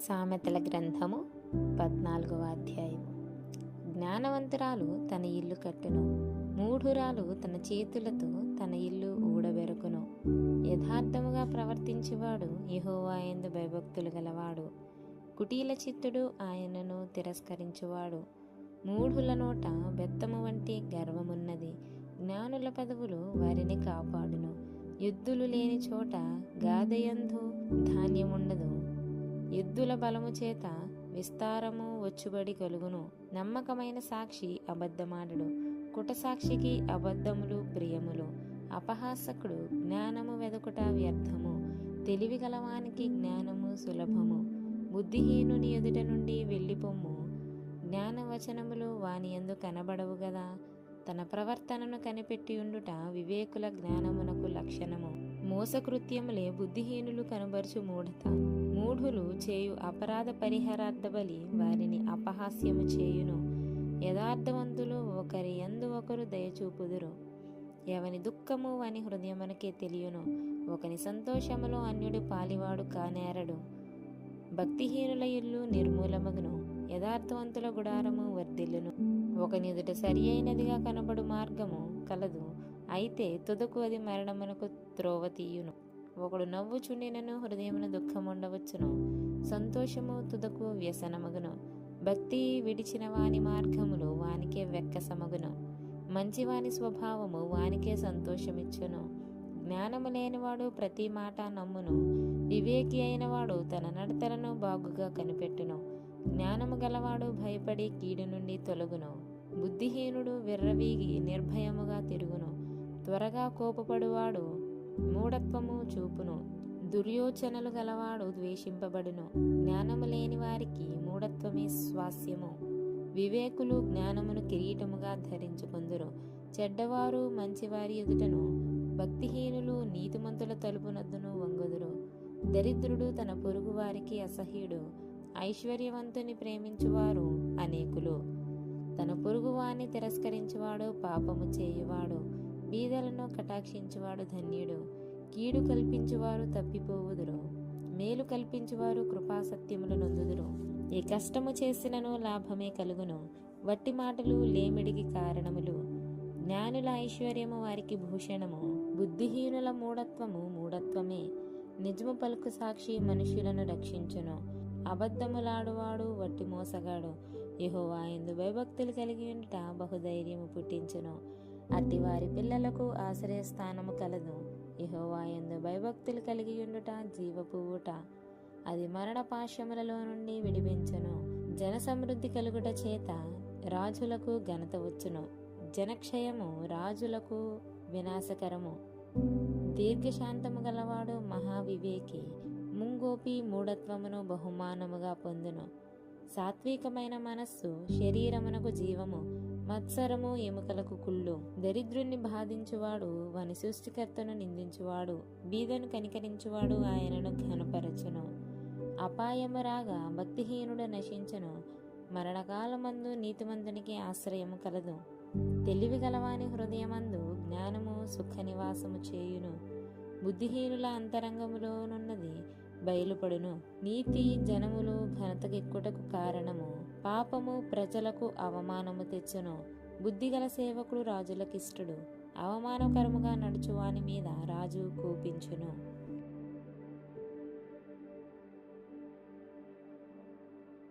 సామెతల గ్రంథము 14వ అధ్యాయము. జ్ఞానవంతురాలు తన ఇల్లు కట్టును, మూఢురాలు తన చేతులతో తన ఇల్లు ఊడబెరుకును. యథార్థముగా ప్రవర్తించేవాడు యెహోవా యందు భయభక్తులు గలవాడు. కుటీల చిత్తుడు ఆయనను తిరస్కరించువాడు. మూఢుల నోట బెత్తము వంటి గర్వమున్నది. జ్ఞానుల పదవులు వారిని కాపాడును. ఎద్దులు లేని చోట గాదయందు ధాన్యముండదు. ఎద్దుల బలము చేత విస్తారము వచ్చుబడి కలుగును. నమ్మకమైన సాక్షి అబద్ధమాడడు. కుటసాక్షికి అబద్ధములు ప్రియములు. అపహాసకుడు జ్ఞానము వెదకుట వ్యర్థము. తెలివి గలవానికి జ్ఞానము సులభము. బుద్ధిహీనుని ఎదుట నుండి వెళ్ళిపొమ్ము. జ్ఞానవచనములు వాని యందు కనబడవు గదా. తన ప్రవర్తనను కనిపెట్టి ఉండుట వివేకుల జ్ఞానమునకు లక్షణము. మోసకృత్యములే బుద్ధిహీనులు కనబరుచు మూఢత. మూఢులు చేయు అపరాధ పరిహారార్థ బలి వారిని అపహాస్యము చేయును. యథార్థవంతులు ఒకరి యందు ఒకరు దయచూపుదురు. ఎవని దుఃఖము వాని హృదయమునకే తెలియను. ఒకని సంతోషములో అన్యుడు పాలివాడు కానేరడు. భక్తిహీనుల ఇల్లు నిర్మూలమగును. యథార్థవంతుల గుడారము వర్ధిల్లును. ఒకని ఎదుట సరి అయినదిగా కనబడు మార్గము కలదు, అయితే తుదకు అది మరణమునకు త్రోవ తీయును. ఒకడు నవ్వుచుండినను హృదయమున దుఃఖముండవచ్చును. సంతోషము తుదకు వ్యసనమగును. భక్తి విడిచిన వాని మార్గములు వానికే వెక్కసమగును. మంచివాని స్వభావము వానికే సంతోషమిచ్చును. జ్ఞానము లేనివాడు ప్రతి మాట నమ్మును. వివేకి అయినవాడు తన నడతలను బాగుగా కనిపెట్టును. జ్ఞానము గలవాడు భయపడి కీడు నుండి తొలగును. బుద్ధిహీనుడు విర్రవీగి నిర్భయముగా తిరుగును. త్వరగా కోపపడువాడు మూఢత్వము చూపును. దుర్యోచనలు గలవాడు ద్వేషింపబడును. జ్ఞానము లేని వారికి మూఢత్వమే స్వాస్యము. వివేకులు జ్ఞానమును కిరీటముగా ధరించుకొందురు. చెడ్డవారు మంచివారి ఎదుటను, భక్తిహీనులు నీతిమంతుల తలుపునొద్దను వంగుదురు. దరిద్రుడు తన పొరుగు వారికి అసహ్యుడు. ఐశ్వర్యవంతుని ప్రేమించువారు అనేకులు. తన పొరుగువాన్ని తిరస్కరించువాడు పాపము చేయువాడు. బీదలను కటాక్షించువాడు ధన్యుడు. కీడు కల్పించువారు తప్పిపోవుదురు. మేలు కల్పించువారు కృపాసత్యములు నొందుదురు. ఏ కష్టము చేసినను లాభమే కలుగును. వట్టి మాటలు లేమిడికి కారణములు. జ్ఞానుల ఐశ్వర్యము వారికి భూషణము. బుద్ధిహీనుల మూఢత్వము మూఢత్వమే. నిజము పలుకు సాక్షి మనుష్యులను రక్షించును. అబద్ధములాడువాడు వట్టి మోసగాడు. యెహోవా యందు భయభక్తులు కలిగి ఉండుట బహుధైర్యము పుట్టించును. అట్టి వారి పిల్లలకు ఆశ్రయస్థానము కలదు. యెహోవా యందు భయభక్తులు కలిగి ఉండుట జీవపు ఊట. అది మరణ పాశములలో నుండి విడిపించును. జన సమృద్ధి కలుగుట చేత రాజులకు ఘనత వచ్చును. జనక్షయము రాజులకు వినాశకరము. దీర్ఘశాంతము గలవాడు మహావివేకి. ముంగోపి మూఢత్వమును బహుమానముగా పొందును. సాత్వికమైన మనస్సు శరీరమునకు జీవము. మత్సరము ఎముకలకు కుళ్ళు. దరిద్రుణ్ణి బాధించువాడు వాని సృష్టికర్తను నిందించువాడు. బీదను కనికరించువాడు ఆయనను ఘనపరచును. అపాయము రాగా భక్తిహీనుడు నశించును. మరణకాలమందు నీతిమంతునికి ఆశ్రయము కలదు. తెలివి గలవాని హృదయమందు జ్ఞానము సుఖ నివాసము చేయును. బుద్ధిహీనుల అంతరంగములోనున్నది బయలుపడును. నీతి జనములు ఘనతకెక్కుటకు కారణము. పాపము ప్రజలకు అవమానము తెచ్చును. బుద్ధిగల సేవకుడు రాజులకిష్టుడు. అవమానకరముగా నడుచువాని మీద రాజు కోపించును.